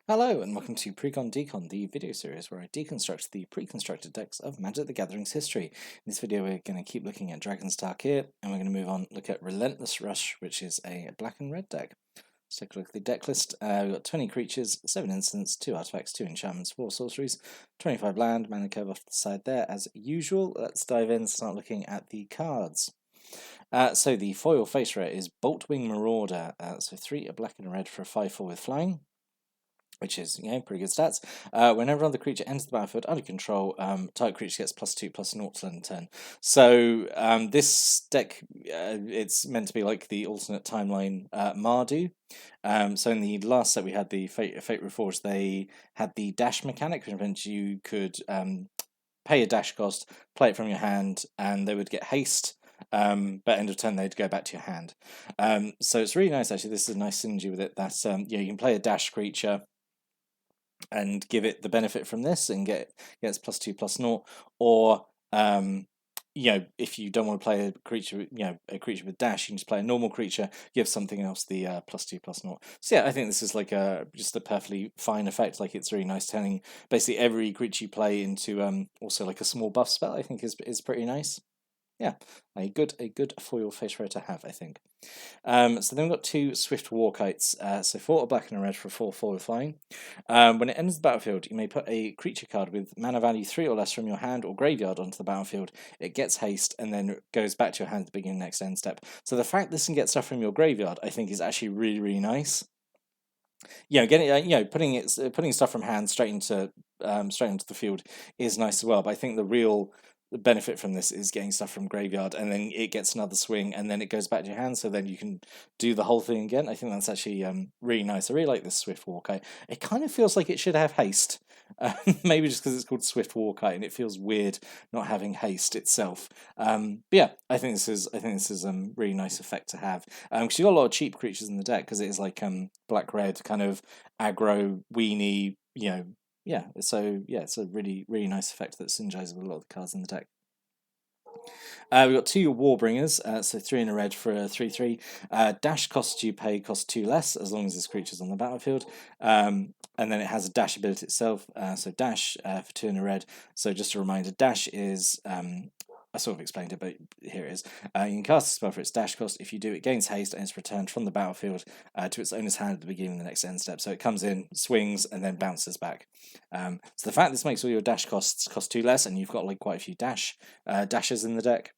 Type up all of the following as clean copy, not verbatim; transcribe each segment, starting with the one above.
Hello and welcome to Precon Decon, the video series where I deconstruct the pre-constructed decks of Magic the Gathering's history. In this video we're going to keep looking at Dragons of Tarkir, and we're going to move on look at Relentless Rush, which is a black and red deck. Let's take a look at the deck list. We've got 20 creatures, 7 instants, 2 artifacts, 2 enchantments, 4 sorceries, 25 land, mana curve off the side there as usual. Let's dive in and start looking at the cards. So the foil face rare is Boltwing Marauder, so 3 a black and a red for a 5/4 with flying, which is, pretty good stats. Whenever other creature enters the battlefield under control, target creature gets +2/+0 till end turn. So this deck, it's meant to be like the alternate timeline Mardu. So in the last set we had the Fate Reforged, they had the dash mechanic, which meant you could pay a dash cost, play it from your hand, and they would get haste. But end of turn they'd go back to your hand. So it's really nice actually. This is a nice synergy with it. That you can play a dash creature and give it the benefit from this and gets +2/+0, or if you don't want to play a creature, with dash, you can just play a normal creature, give something else the +2/+0. So yeah, I think this is like just a perfectly fine effect. Like, it's really nice turning basically every creature you play into also like a small buff spell. I think is pretty nice. Yeah, a good foil face rare to have, I think. So then we've got 2 Swift Warkites, so 4 a black and a red for a 4/4 with flying. When it enters the battlefield, you may put a creature card with mana value 3 or less from your hand or graveyard onto the battlefield. It gets haste and then goes back to your hand at the beginning of the next end step. So the fact this can get stuff from your graveyard, I think, is actually really, really nice. Putting stuff from hand straight into the field is nice as well. But I think the benefit from this is getting stuff from graveyard, and then it gets another swing, and then it goes back to your hand, so then you can do the whole thing again. I think that's actually really nice. I really like this Swift Warkite. It kind of feels like it should have haste, maybe just because it's called Swift Warkite, and it feels weird not having haste itself. But yeah, I think this is really nice effect to have, because you've got a lot of cheap creatures in the deck, because it is like black red kind of aggro weenie, it's a really, really nice effect that synergizes with a lot of the cards in the deck. We've got 2 Warbringers, so 3 in a red for a 3/3. Dash costs you pay costs 2 less, as long as this creature's on the battlefield. And then it has a dash ability itself, so dash for 2 in a red. So just a reminder, dash is, I sort of explained it, but here it is. You can cast a spell for its dash cost. If you do, it gains haste and it's returned from the battlefield to its owner's hand at the beginning of the next end step. So it comes in, swings, and then bounces back. So the fact this makes all your dash costs cost 2 less, and you've got like quite a few dashes in the deck.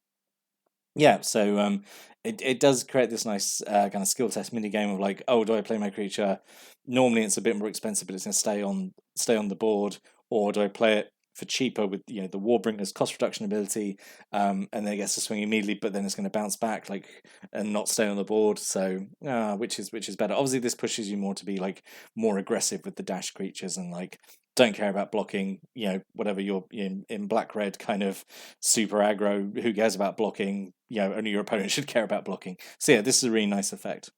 Yeah, so it does create this nice kind of skill test mini game of like, oh, do I play my creature? Normally it's a bit more expensive, but it's going to stay on the board, or do I play it for cheaper with the Warbringer's cost reduction ability, and then it gets to swing immediately, but then it's going to bounce back and not stay on the board. So which is better? Obviously, this pushes you more to be like more aggressive with the dash creatures and like don't care about blocking. Whatever you're in black red kind of super aggro. Who cares about blocking? Only your opponent should care about blocking. So yeah, this is a really nice effect.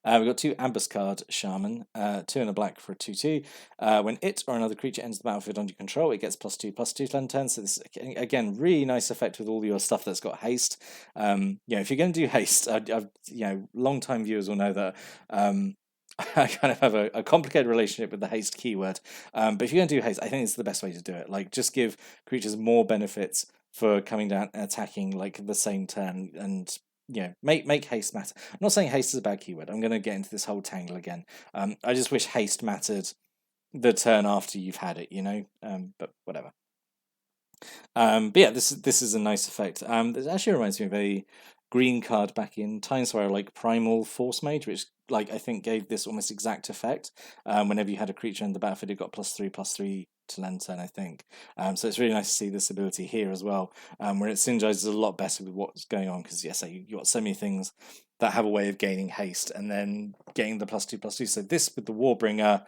We've got 2 Ambuscard Shaman, 2 in a black for a 2/2. When it or another creature enters the battlefield under control, it gets +2/+2 to end turn. So this is, again, really nice effect with all your stuff that's got haste. If you're going to do haste, long-time viewers will know that I kind of have a complicated relationship with the haste keyword. But if you're going to do haste, I think it's the best way to do it. Like, just give creatures more benefits for coming down and attacking like the same turn, and make haste matter. I'm not saying haste is a bad keyword. I'm going to get into this whole tangle again. I just wish haste mattered the turn after you've had it, but whatever. But yeah, this is a nice effect. This actually reminds me of a green card back in times where like Primal Force Mage, which I think gave this almost exact effect. Whenever you had a creature in the battlefield, it got +3/+3 to end turn, I think. So it's really nice to see this ability here as well, where it synergizes a lot better with what's going on, because you've got so many things that have a way of gaining haste and then getting the +2/+2. So this with the Warbringer,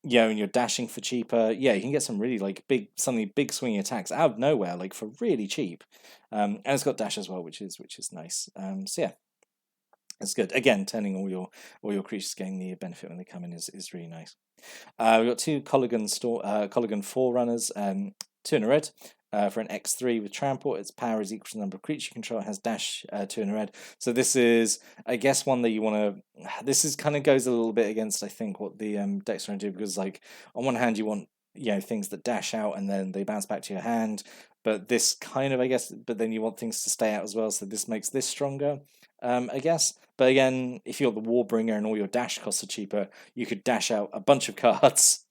and you're dashing for cheaper, you can get some really big swinging attacks out of nowhere, like for really cheap. And it's got dash as well, which is nice. So yeah, it's good. Again, turning all your creatures getting the benefit when they come in is really nice. We've got 2 Colligan Forerunners, 2 in a red. for an X3 with trample. Its power is equal to the number of creature you control. It has dash 2 in red. So this is, I guess, one that you want to. This is kind of goes a little bit against, I think, what the deck's trying to do, because like on one hand you want things that dash out and then they bounce back to your hand, but this kind of, I guess, but then you want things to stay out as well. So this makes this stronger, I guess. But again, if you're the Warbringer and all your dash costs are cheaper, you could dash out a bunch of cards.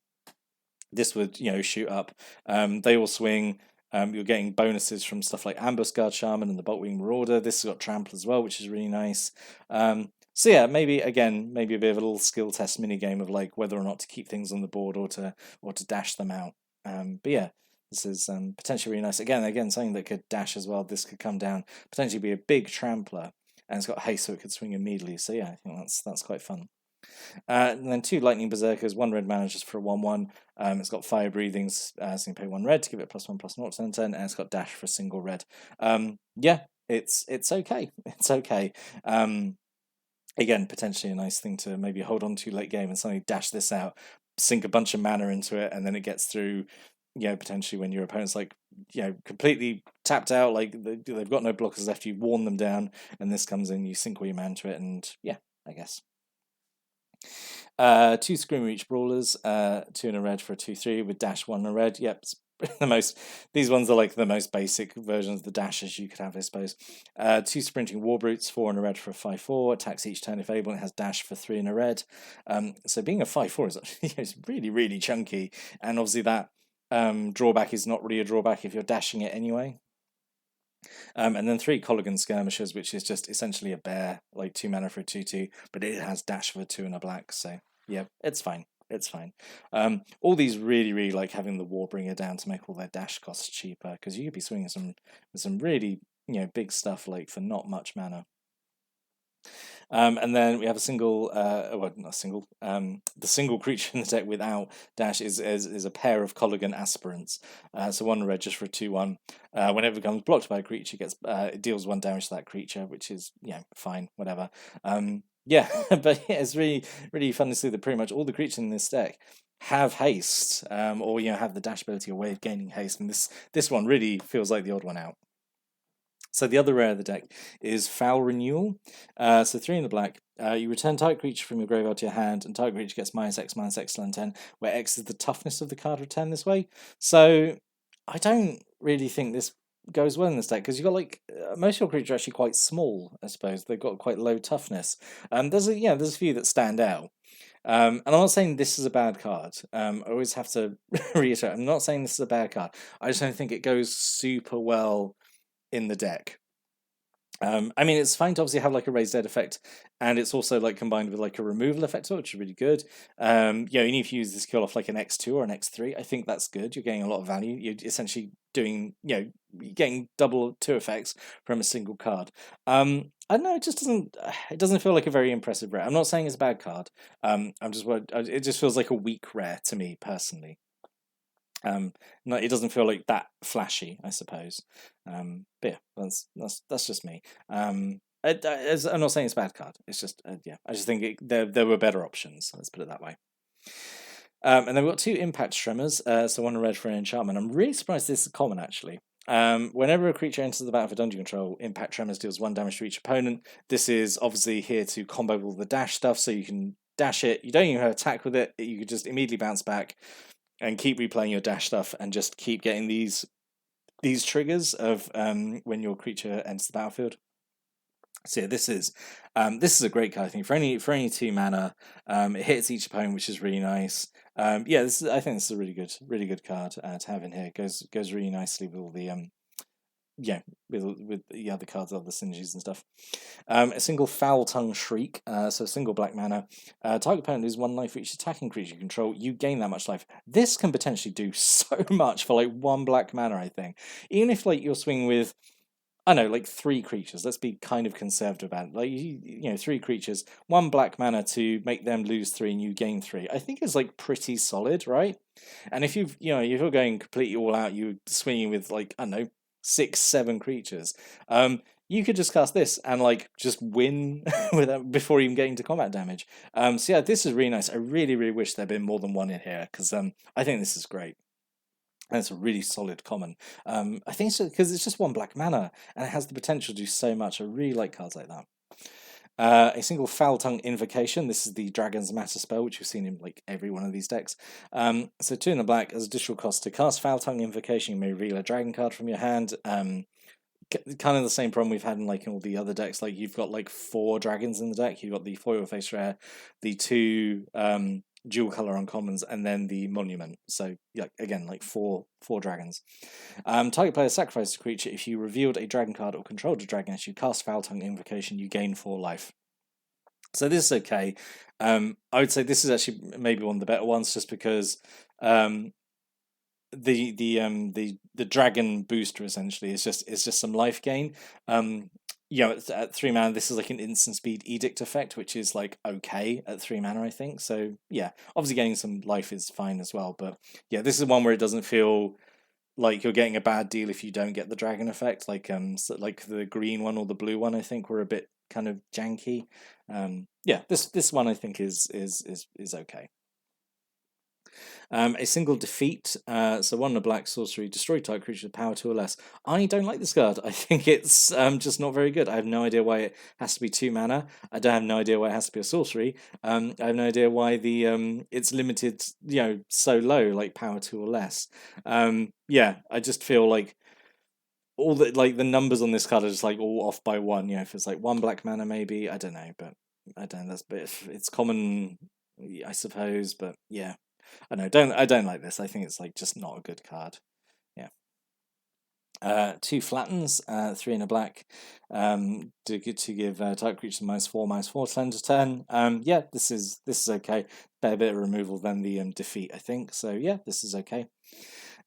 This would, shoot up. They all swing. You're getting bonuses from stuff like Ambuscard Shaman and the Boltwing Marauder. This has got Trample as well, which is really nice. So yeah, maybe a bit of a little skill test mini game of like whether or not to keep things on the board or to dash them out. But yeah, this is potentially really nice. Again, something that could dash as well. This could come down, potentially be a big trampler, and it's got haste, so it could swing immediately. So yeah, I think that's quite fun. And then 2 Lightning Berserkers, 1 red mana just for a 1/1. It's got Fire Breathings, so you can pay 1 red to give it +1/+0 turn, and it's got dash for a single red. Yeah, it's okay. It's okay. Again, potentially a nice thing to maybe hold on to late game and suddenly dash this out, sink a bunch of mana into it, and then it gets through. Potentially when your opponent's like, completely tapped out, like they've got no blockers left, you've worn them down, and this comes in, you sink all your mana to it, and yeah, I guess. 2 Scream Reach Brawlers, 2 in a red for a 2/3 with dash 1 in a red. Yep, these ones are like the most basic versions of the dashes you could have, I suppose. 2 Sprinting Warbrutes, 4 in a red for a 5/4, attacks each turn if able, and it has dash for 3 in a red. So being a 5/4 is it's really, really chunky, and obviously that drawback is not really a drawback if you're dashing it anyway. And then 3 Colligan Skirmishers, which is just essentially a bear, like 2 mana for a 2/2, but it has dash for 2 and a black, so yeah, it's fine. It's fine. All these really, really like having the Warbringer down to make all their dash costs cheaper, because you could be swinging some really big stuff like for not much mana. And then we have a single, well, not a single. The single creature in the deck without dash is a pair of Colligan Aspirants. So 1 red just for a 2/1. Whenever it becomes blocked by a creature, it deals 1 damage to that creature, which is fine, whatever. Yeah, but yeah, it's really, really fun to see that pretty much all the creatures in this deck have haste, or have the dash ability or way of gaining haste, and this one really feels like the odd one out. So the other rare of the deck is Foul Renewal. So 3 in the black. You return target creature from your graveyard to your hand, and target creature gets -X till end 10, where X is the toughness of the card returned this way. So I don't really think this goes well in this deck, because you've got like most of your creatures are actually quite small, I suppose. They've got quite low toughness. There's a few that stand out. And I'm not saying this is a bad card. I always have to reiterate, I'm not saying this is a bad card. I just don't think it goes super well in the deck. I mean, it's fine to obviously have like a raised dead effect, and it's also like combined with like a removal effect, which is really good. Even if you use this kill off like an X2 or an X3, I think that's good. You're getting a lot of value. You're essentially doing, you're getting double 2 effects from a single card. I don't know. It doesn't feel like a very impressive rare. I'm not saying it's a bad card. It just feels like a weak rare to me personally. No, it doesn't feel like that flashy, I suppose. But yeah, that's just me. I'm not saying it's a bad card. It's just I just think there were better options. Let's put it that way. And then we've got 2 Impact Tremors. So 1 red for an enchantment. I'm really surprised this is common actually. Whenever a creature enters the battle for dungeon control, Impact Tremors deals 1 damage to each opponent. This is obviously here to combo with all the dash stuff, so you can dash it. You don't even have attack with it. You could just immediately bounce back and keep replaying your dash stuff, and just keep getting these triggers of when your creature enters the battlefield. So yeah, this is a great card. I think for any 2 mana, it hits each opponent, which is really nice. I think this is a really good card to have in here. It goes really nicely with all the with the other cards, other synergies and stuff. A single Foul Tongue Shriek, so a single black mana. Target opponent loses 1 life for each attacking creature you control. You gain that much life. This can potentially do so much for like 1 black mana, I think. Even if like you're swinging with, I don't know, like 3 creatures. Let's be kind of conservative about it. Like 3 creatures, 1 black mana to make them lose 3 and you gain 3. I think it's like pretty solid, right? And if if you're going completely all out, you're swinging with like, I don't know, 6, 7 creatures. You could just cast this and like just win before even getting to combat damage. So yeah, this is really nice. I really, really wish there'd been more than 1 in here, because I think this is great. And it's a really solid common. I think it's because it's just 1 black mana and it has the potential to do so much. I really like cards like that. A single Foul Tongue Invocation. This is the Dragon's Matter spell, which we've seen in like every one of these decks. So 2 in the black as additional cost to cast Foul Tongue Invocation. You may reveal a dragon card from your hand. Kind of the same problem we've had in like in all the other decks. Like you've got like 4 dragons in the deck. You've got the foil face rare, the 2 dual color uncommons, and then the monument. So yeah, again, like four dragons. Target player sacrifices a creature. If you revealed a dragon card or controlled a dragon as you cast Foul Tongue Invocation, you gain 4 life. So this is okay. I would say this is actually maybe one of the better ones, just because the dragon booster essentially is just some life gain. At 3 mana, this is like an instant speed edict effect, which is like okay at 3 mana, I think. So yeah, obviously getting some life is fine as well. But yeah, this is one where it doesn't feel like you're getting a bad deal if you don't get the dragon effect. Like like the green one or the blue one, I think were a bit kind of janky. Yeah, this one I think is okay. A single defeat, so 1 in a black sorcery, destroy target creature with power 2 or less. I don't like this card. I think it's just not very good. I have no idea why it has to be 2 mana. I don't have no idea why it has to be a sorcery. I have no idea why the it's limited, so low, like power 2 or less. Yeah, I just feel like all the numbers on this card are just like all off by 1. If it's like 1 black mana, maybe, I don't know, but I don't know. It's common, I suppose, but yeah. I don't like this. I think it's like just not a good card. Yeah. 2 flattens, 3 in a black. To give type creature -4/-4 slender turn. Yeah, this is okay. Better bit of removal than the defeat, I think. So yeah, this is okay.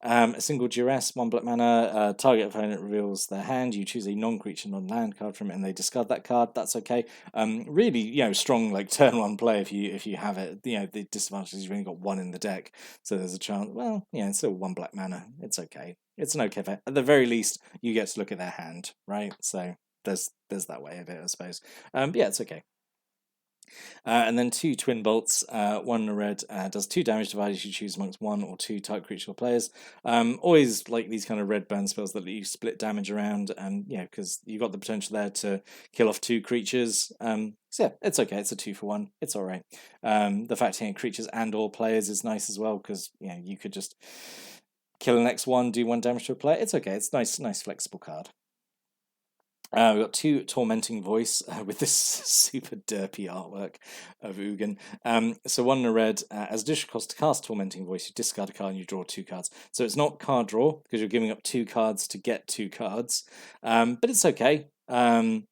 A single duress, 1 black mana. Target opponent reveals their hand. You choose a non-creature, non-land card from it, and they discard that card. That's okay. Really, strong like turn 1 play if you have it. The disadvantage is you've only got 1 in the deck, so there's a chance. Well, it's still 1 black mana. It's okay. It's an okay effect. At the very least, you get to look at their hand, right? So there's that way of it, I suppose. Yeah, it's okay. And then 2 twin bolts, 1 in a red, does 2 damage divided as you choose amongst 1 or 2 type creature players. Always like these kind of red burn spells that let you split damage around, and because you've got the potential there to kill off 2 creatures. So yeah, it's okay. It's a 2 for 1. It's all right. The fact hitting creatures and or players is nice as well, because you could just kill the next one, do 1 damage to a player. It's okay. It's nice flexible card. We've got 2 Tormenting Voice with this super derpy artwork of Ugin. So 1 in a red, as additional cost to cast Tormenting Voice, you discard a card and you draw 2 cards. So it's not card draw, because you're giving up 2 cards to get 2 cards. But it's okay. You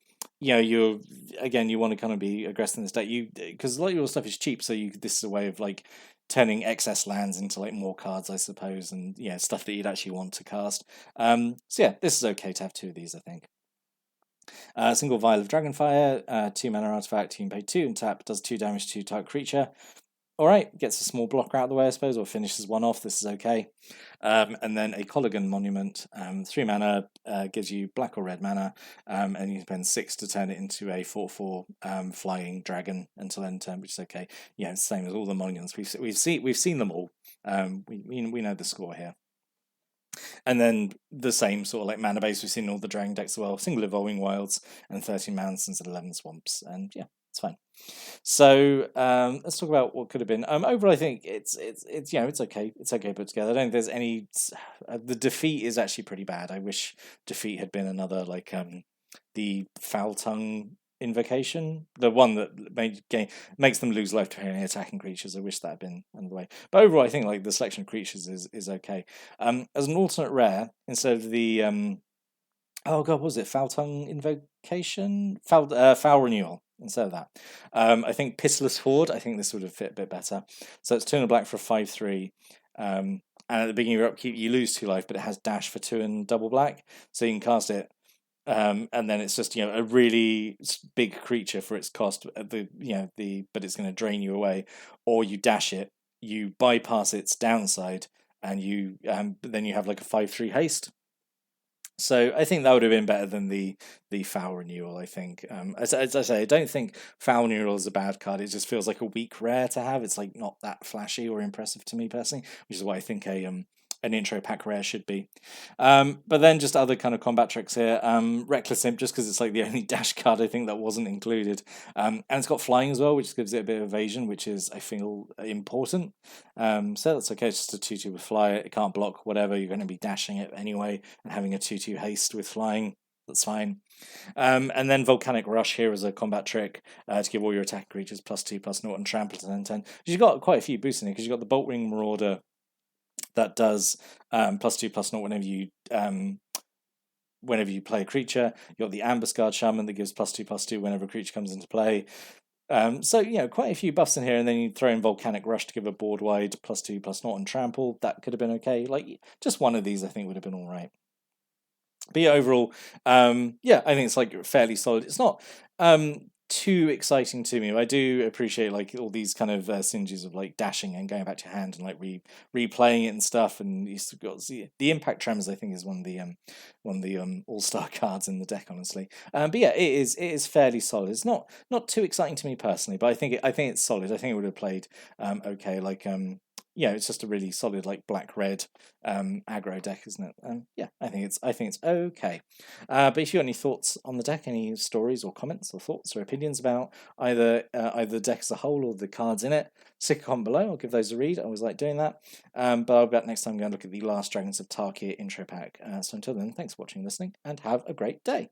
want to kind of be aggressive in this deck. Because a lot of your stuff is cheap, so this is a way of like turning excess lands into like more cards, I suppose, and stuff that you'd actually want to cast. So yeah, this is okay to have 2 of these, I think. Single Vial of Dragonfire, 2 mana artifact, you can pay 2 and tap, does 2 damage to type creature. Alright, gets a small blocker out of the way, I suppose, or finishes 1 off, this is okay. And then a Colligan Monument, 3 mana, gives you black or red mana, and you can spend 6 to turn it into a 4/4 flying dragon until end turn, which is okay. Yeah, it's the same as all the monuments. We've seen them all. We know the score here. And then the same sort of like mana base we've seen in all the Dragon decks as well. Single Evolving Wilds and 13 mountains and 11 swamps. And yeah, it's fine. So let's talk about what could have been. Overall, I think it's okay. It's okay put together. I don't think there's any. The defeat is actually pretty bad. I wish defeat had been another like the Foul Tongue Invocation, the one that makes them lose life to any attacking creatures. I wish that had been another way. But overall, I think like the selection of creatures is okay. As an alternate rare, instead of the oh god, what was it? Foul Tongue Invocation, Foul Renewal. Instead of that, I think Pitiless Horde. I think this would have fit a bit better. So it's 2 and a black for a 5/3. And at the beginning of your upkeep, you lose 2 life, but it has dash for 2 and double black, so you can cast it. And then it's just a really big creature for its cost. But it's going to drain you away, or you dash it, you bypass its downside, and then you have like a 5/3 haste. So I think that would have been better than the Foul Renewal. I think, as I say, I don't think Foul Renewal is a bad card. It just feels like a weak rare to have. It's like not that flashy or impressive to me personally, which is why I think a an intro pack rare should be. But then just other kind of combat tricks here. Reckless Imp, just because it's like the only dash card I think that wasn't included. And it's got flying as well, which gives it a bit of evasion, which is, I feel, important. So that's okay, it's just a 2/2 with fly. It can't block whatever, you're going to be dashing it anyway, and having a 2/2 haste with flying, that's fine. And then Volcanic Rush here is a combat trick to give all your attack creatures +2/+0 and trample to 10/10. You've got quite a few boosts in here because you've got the Bolt Ring Marauder that does +2/+0 whenever you play a creature. You've got the Ambuscard Shaman that gives +2/+2 whenever a creature comes into play. So, quite a few buffs in here, and then you throw in Volcanic Rush to give a board wide +2/+0 and trample. That could have been okay. Like, just one of these I think would have been all right. But yeah, overall, I think it's like fairly solid. It's not too exciting to me. I do appreciate like all these kind of synergies of like dashing and going back to your hand and like replaying it and stuff. And you've got the Impact Tremors. I think is one of the all-star cards in the deck, honestly. But yeah, it is fairly solid. It's not too exciting to me personally, but I think it's solid. I think it would have played okay. Like it's just a really solid like black-red aggro deck, isn't it? I think it's okay. But if you got any thoughts on the deck, any stories or comments or thoughts or opinions about either the deck as a whole or the cards in it, stick a comment below. I'll give those a read. I always like doing that. But I'll be back next time. I'm going to look at the last Dragons of Tarkir intro pack. So until then, thanks for watching, listening, and have a great day.